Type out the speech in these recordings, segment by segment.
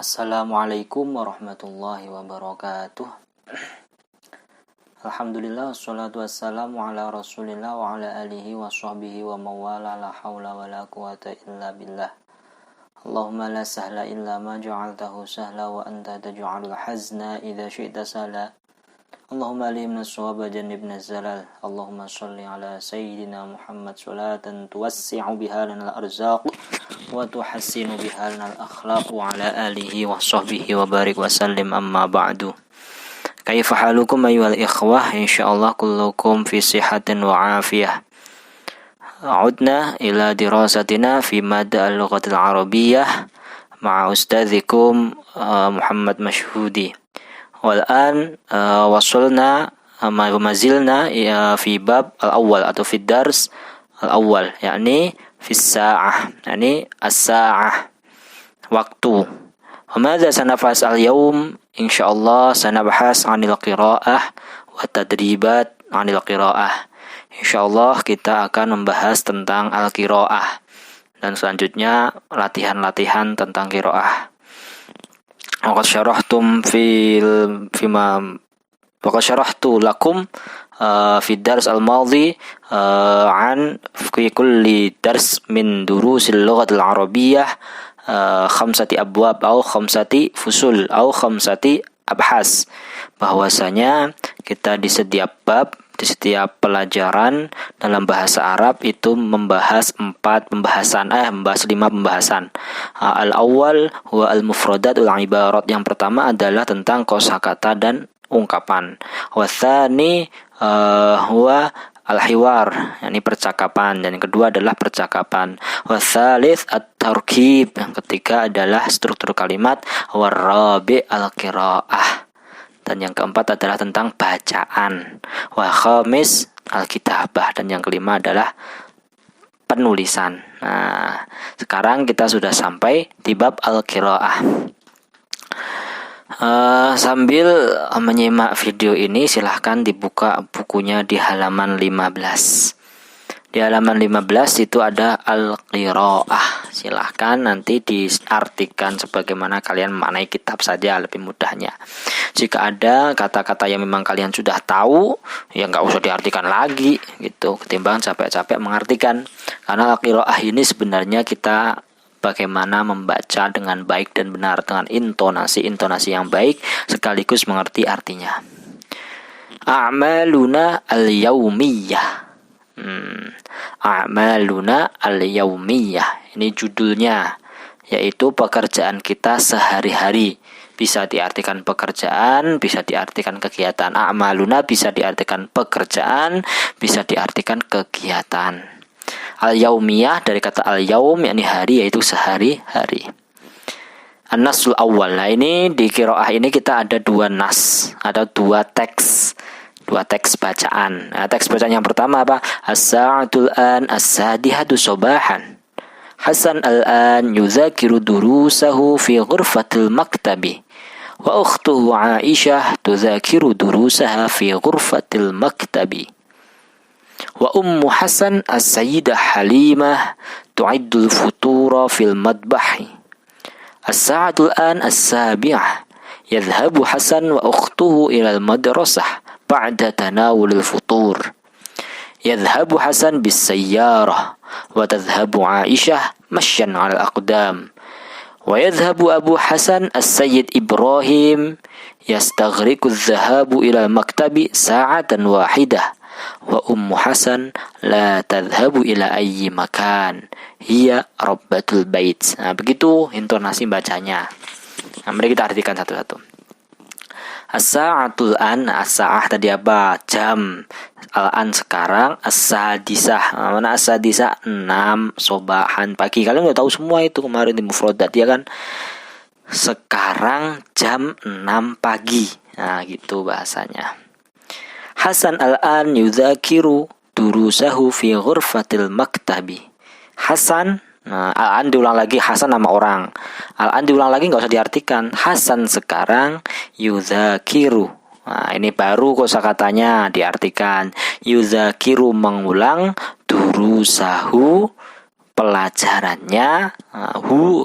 Assalamualaikum warahmatullahi wabarakatuh. Alhamdulillah wassalatu wassalamu ala rasulillah wa ala alihi wa sahbihi wa mawala la hawla wa la quwata illa billah. Allahumma la sahla illa ma ja'altahu sahla wa anta taj'alul hazna idha syi'ta sahla. Allahumma alimna as-sawaba jannibna zalal. Allahumma salli ala sayyidina Muhammad salatan tuwassi'u biha lana al-arzaq wa tuhassinu biha lana al-akhlaq wa ala alihi wa sahbihi wa barik wa sallim amma ba'du. Kaifa halukum ayyuhal ikhwah, insyaallah kullukum fi sihatin wa afiyah. Udna ila dirasatina fi madda al-lughatil arabiyyah ma'a ustadzikum Muhammad Mashhudi. Wal'an wasulna mazilna fi bab al-awwal atau fi dars al-awwal, yakni fi sa'ah, yakni as-sa'ah, waktu. Wa madza sanafas al-yawm? Insyaallah sanabahas 'anil qiraa'ah wa tadribat 'anil qiraa'ah. Insyaallah kita akan membahas tentang al-qiraa'ah dan selanjutnya latihan-latihan tentang qiraa'ah. Waqad syarahtu lakum fi dars al-madhi an fi kulli dars min durusil lughatil arabiyyah khamsati abwab atau khamsati fusul atau khamsati abhas, bahwasanya kita di setiap bab, di setiap pelajaran dalam bahasa Arab itu membahas 5 pembahasan. Al-awwal huwa al-mufradat wal-ibarat. Yang pertama adalah tentang kosakata dan ungkapan. Wa tsani huwa al-hiwar, yakni percakapan, dan yang kedua adalah percakapan. Wa tsalits at-tarkib, yang ketiga adalah struktur kalimat. Wa rabi al-qiraa'ah, dan yang keempat adalah tentang bacaan. Wa khamis al-kitabah, dan yang kelima adalah penulisan. Nah, sekarang kita sudah sampai di bab al-qiraa'ah. Sambil menyimak video ini, silahkan dibuka bukunya di halaman 15. Di halaman 15 itu ada al-qiraa'ah. Silahkan nanti diartikan sebagaimana kalian memaknai kitab saja, lebih mudahnya. Jika ada kata-kata yang memang kalian sudah tahu, ya nggak usah diartikan lagi gitu, ketimbang capek-capek mengartikan. Karena al-qiraa'ah ini sebenarnya kita bagaimana membaca dengan baik dan benar, dengan intonasi yang baik, sekaligus mengerti artinya. A'maluna al-yaumiyah. A'maluna al-yaumiyah. Ini judulnya, yaitu pekerjaan kita sehari-hari. Bisa diartikan pekerjaan, bisa diartikan kegiatan. A'maluna bisa diartikan pekerjaan, bisa diartikan kegiatan. Al-yaumiyah dari kata al-yaum, yakni hari, yaitu sehari-hari. An-nasul awal. Nah, ini di qiraah ini kita ada 2 nas, ada 2 teks bacaan. Nah, teks bacaan yang pertama apa? As-sa'atul an as-sadihatu sabahan. Hasan al-an yudzakiru durusahu fi ghurfatil maktabi. Wa ukhtuhu Aisyah tudzakiru durusaha fi ghurfatil maktabi. Wa ummu Hasan as-sayyidah Halimah tu'iddul futura fil madbahi. As-sa'atul an as-sabi'ah. Yadhhabu Hasan wa ukhtuhu ila al-madrasah ba'da tanawulil futur. Yadhhabu Hasan bis-sayyarah wa tadhhabu Aisyah mashyan 'ala al-aqdam. Wa yadhhabu Abu Hasan as-sayyid Ibrahim yastaghriqu adh-dhahabu ila al-maktabi sa'atan wahidah. Wa ummu Hasan la tadhhabu ila ayyi makan hiya rabbatul bait. Nah, begitu intonasi bacanya. Nah, mari kita artikan satu-satu. As-sa'atul an, as-sa'ah tadi apa? Jam. Al-an sekarang, as-sadisah. Mana as-sadisah? 6 sobahan pagi. Kalian udah tahu semua itu kemarin di mufradat, ya kan? Sekarang jam 6 pagi. Nah, gitu bahasanya. Hasan al-an yudzakiru durusahu fi ghurfatil maktabi. Hasan, nah, al-an diulang lagi, Hasan nama orang. Al-an diulang lagi, nggak usah diartikan. Hasan sekarang yudzakiru. Nah, ini baru kosakatanya diartikan. Yudzakiru mengulang, durusahu pelajarannya,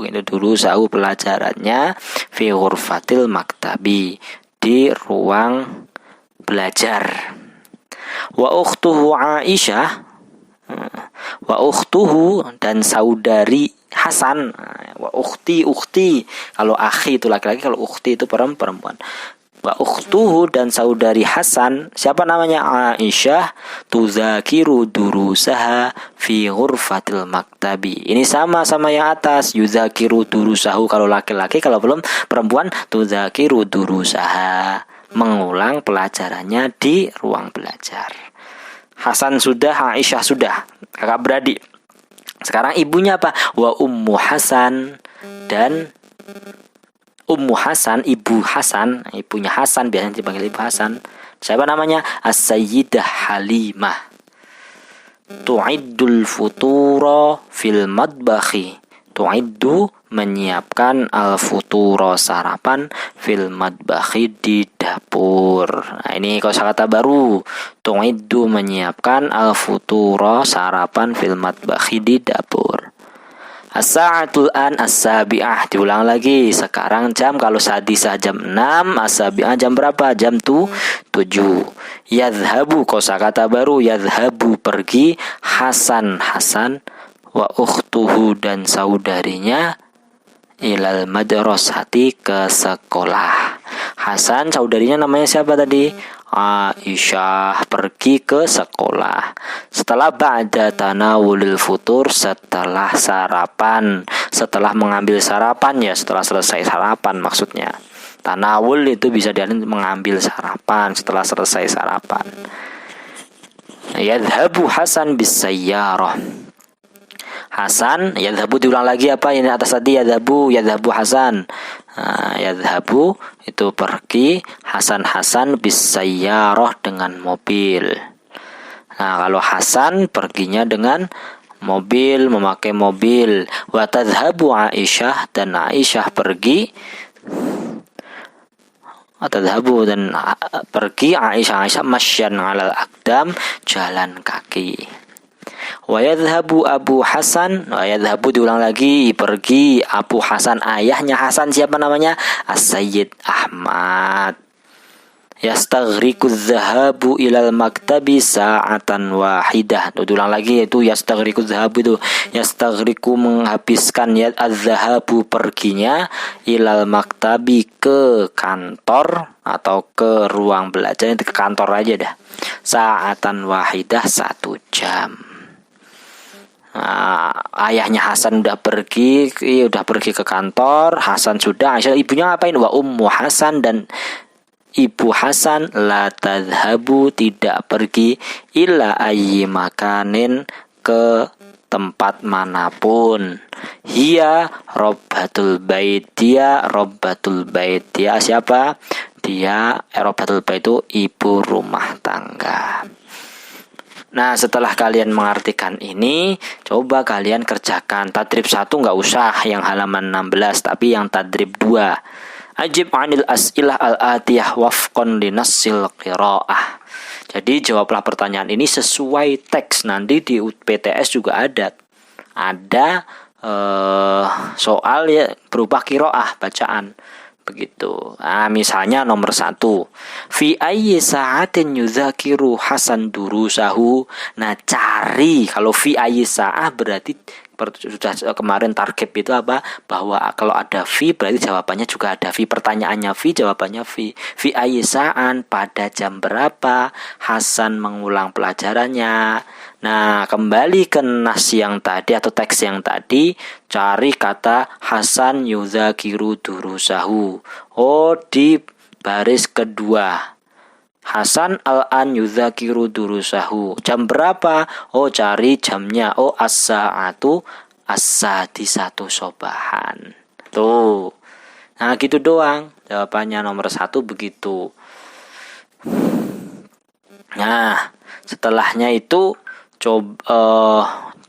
itu durusahu pelajarannya, fi ghurfatil maktabi, di ruang belajar. Wa ukhtuhu Aisyah, wa ukhtuhu dan saudari Hasan. Wa ukhti kalau akhi itu laki-laki, kalau ukhti itu perempuan. Wa ukhtuhu dan saudari Hasan, siapa namanya? Aisyah, tuzakiru durusaha fi ghurfatil maktabi. Ini sama yang atas, yuzakiru durusahu kalau laki-laki, kalau belum perempuan tuzakiru durusaha, mengulang pelajarannya di ruang belajar. Hasan sudah, Aisyah sudah, kakak beradik. Sekarang ibunya apa? Wa ummu Hasan, dan Ummu Hasan, ibu Hasan, ibunya Hasan biasanya dipanggil ibu Hasan. Siapa namanya? As-Sayyidah Halimah. Tu'iddul futura fil madbakhi. Tu'iddu menyiapkan al-futuro sarapan fil madbakhi di dapur. Nah, ini kosakata baru. Tu'iddu menyiapkan al-futuro sarapan fil madbakhi di dapur. As-sa'atul an as-sabi'ah, diulang lagi. Sekarang jam, kalau sadisah jam 6, as-sabi'ah jam berapa? Jam 7. Yadhabu, kosakata baru, yadhabu pergi, Hasan wa ukhtuhu dan saudarinya, ilal madrasati ke sekolah. Hasan saudarinya namanya siapa tadi? Aisyah, pergi ke sekolah. Setelah ba'da tanawulil futur, setelah sarapan, setelah mengambil sarapan, ya setelah selesai sarapan maksudnya. Tanawul itu bisa diartikan mengambil sarapan, setelah selesai sarapan. Yadhabu Hasan bis sayyarah. Hasan, yadhabu diulang lagi apa ini atas tadi, yadhabu Hasan. Yadhabu itu pergi, Hasan bis sayyarah dengan mobil. Nah, kalau Hasan perginya dengan mobil, memakai mobil. Wa tadhhabu Aisyah, dan Aisyah pergi. Tadhhabu dan pergi Aisyah masyan 'alal aqdam, jalan kaki. Wa yadhhabu Abu Hasan, wa yadhhabu diulang lagi, pergi Abu Hasan, ayahnya Hasan siapa namanya? As-Sayyid Ahmad. Yastaghriqu dhahabu ilal maktabi sa'atan wahidah. Diulang lagi, itu yastaghriqu dhahabu, itu yastaghriqu menghabiskan, ya az-dhahabu perginya, ilal maktabi ke kantor atau ke ruang belajar, itu ke kantor aja dah. Sa'atan wahidah 1 jam. Ayahnya Hasan udah pergi ke kantor, Hasan sudah, Aisyah ibunya ngapain? Wa ummu Hasan, dan ibu Hasan la tadhabu tidak pergi, illa ayyi makanin ke tempat manapun. Hiya robbatul bait, dia robbatul bait, dia siapa? Dia robbatul bait itu ibu rumah tangga. Nah, setelah kalian mengartikan ini, coba kalian kerjakan. Tadrib 1 nggak usah yang halaman 16, tapi yang tadrib 2. Ajib anil as'ilah al-atiyah wafqan linassil qira'ah. Jadi jawablah pertanyaan ini sesuai teks. Nanti di PTS juga ada soal ya berubah qira'ah bacaan. Begitu. Nah, misalnya nomor 1. Fi ayyi sa'atin yudzakiru Hasan durusahu. Nah, cari, kalau fi ayyi sa'ah berarti sudah kemarin target itu apa? Bahwa kalau ada fi berarti jawabannya juga ada fi. Pertanyaannya fi, jawabannya fi. Fi ayyi sa'an, pada jam berapa Hasan mengulang pelajarannya. Nah, kembali ke nas yang tadi atau teks yang tadi, cari kata Hasan yudzakiru durusahu. Di baris kedua. Hasan al-an yudzakiru durusahu. Jam berapa? Cari jamnya. As-sa'atu as-sadisatu sobahan. Tuh. Nah, gitu doang. Jawabannya nomor 1 begitu. Nah, setelahnya itu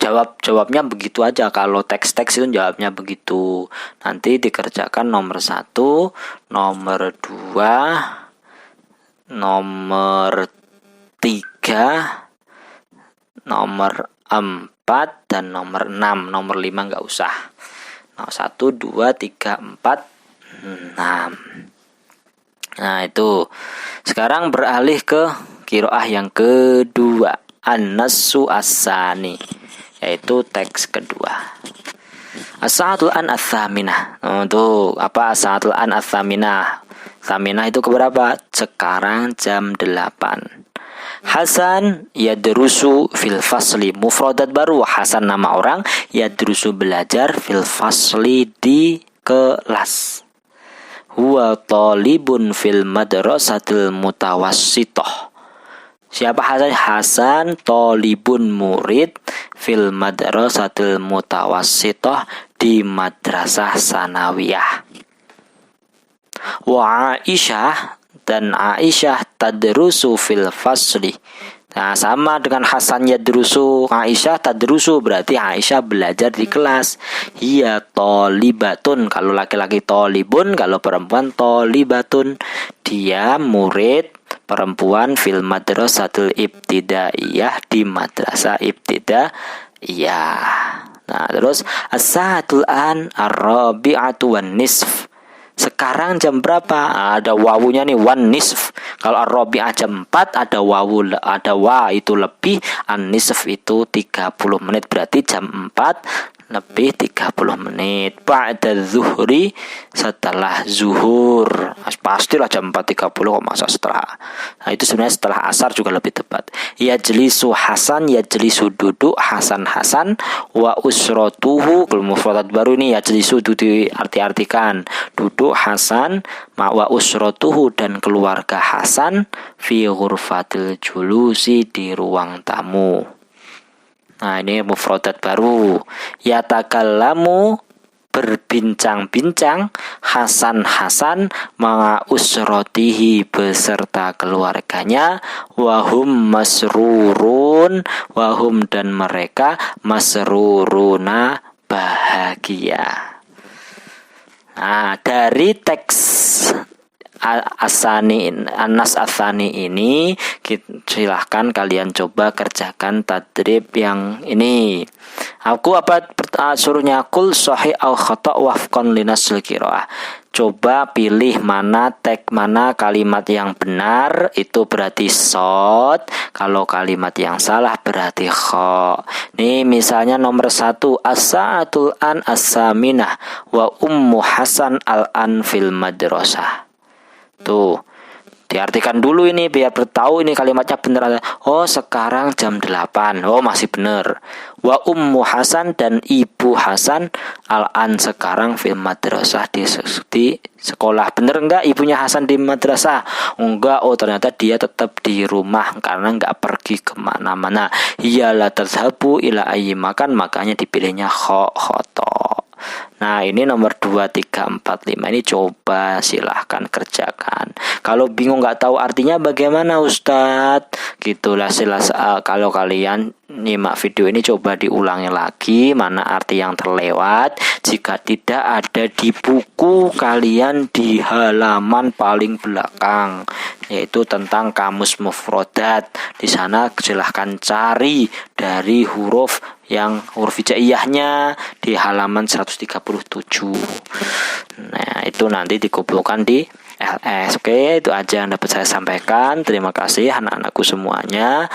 jawabnya begitu aja. Kalau teks-teks itu jawabnya begitu. Nanti dikerjakan nomor 1, nomor 2, nomor 3, nomor 4, dan nomor 6. Nomor 5 nggak usah. 1, 2, 3, 4, 6. Nah itu. Sekarang beralih ke qiraah yang kedua, an-nassu as-sani, yaitu teks kedua. As-sa'atul an ats-tsaminah. Tuh, apa as-sa'atul an ats-tsaminah? Tsaminah itu keberapa? Sekarang jam 8. Hasan yadrusu fil fasli, mufradat baru. Hasan nama orang, yadrusu belajar, fil fasli di kelas. Huwa talibun fil madrasatil mutawassithah. Siapa Hasan? Hasan talibun murid fil madrasatil mutawassithah, di madrasah sanawiyah. Wa Aisyah, dan Aisyah tadrusu fil fasli. Nah, sama dengan Hasan yadrusu, Aisyah tadrusu, berarti Aisyah belajar di kelas. Hiya talibatun, kalau laki-laki talibun, kalau perempuan talibatun. Dia murid perempuan fil madrasatul ibtidaiyah, di madrasah ibtidaiyah. Nah, terus as-sa'atul an ar-rabi'atu wan nisf. Sekarang jam berapa? Ada wawunya nih, wan nisf. Kalau ar-rabi'ah jam 4, ada wawu, ada wa itu lebih, an-nisf itu 30 menit, berarti jam 4 lebih 30 menit. Ba'da zuhri, setelah zuhur. Pastilah jam 4.30 kok, masa setelah. Nah, itu sebenarnya setelah asar juga lebih tepat. Yajlisu Hasan, yajlisu duduk Hasan, wa usratuhu, kalau mufradat baru ini yajlisu itu diarti-artikan. Duduk Hasan, wa usratuhu, dan keluarga Hasan, fi ghurfatil julusi, di ruang tamu. Nah, ini mufradat baru. Yatakallamu, berbincang-bincang, Hasan ma'a usrotihi, beserta keluarganya, wahum masrurun, wahum, dan mereka, masruruna, bahagia. Nah, dari teks Asani, Anas Asani ini, silahkan kalian coba kerjakan tadrib yang ini. Aku suruhnya kul sahih au khata' wafqan linasl qiraah. Coba pilih mana kalimat yang benar, itu berarti shad. Kalau kalimat yang salah berarti kha. Nih misalnya nomor 1, as-sa'atul an as-saminah wa ummu Hasan al-an fil madrasah. Tuh, diartikan dulu ini biar tahu ini kalimatnya benar. Oh, sekarang jam 8. Oh, masih benar. Wa ummu Hasan, dan ibu Hasan, al-an, sekarang fil madrasah, di sekolah. Benar enggak ibunya Hasan di madrasah? Enggak. Oh, ternyata dia tetap di rumah karena enggak pergi kemana-mana. Hiya la tadhhabu ila ayyi makan, makanya dipilihnya khata. Nah, ini nomor 2, 3, 4, 5 ini coba silahkan kerjakan. Kalau bingung nggak tahu artinya bagaimana Ustadz? Gitulah kalau kalian nyimak video ini coba diulangi lagi mana arti yang terlewat. Jika tidak ada di buku kalian di halaman paling belakang, yaitu tentang kamus mufrodat. Di sana silahkan cari dari huruf hijaiyahnya di halaman 137. Nah, itu nanti dikumpulkan di LS. Oke, itu aja yang dapat saya sampaikan. Terima kasih anak-anakku semuanya.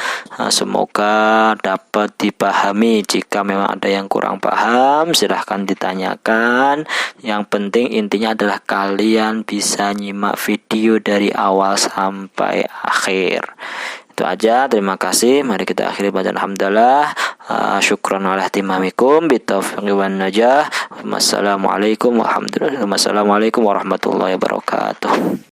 Semoga dapat dipahami. Jika memang ada yang kurang paham, silahkan ditanyakan. Yang penting intinya adalah kalian bisa nyimak video dari awal sampai akhir. Itu aja, terima kasih. Mari kita akhiri baca alhamdulillah. Syukran ala ihtimamikum bitaufiq wan najah. Wassalamualaikum warahmatullahi wabarakatuh.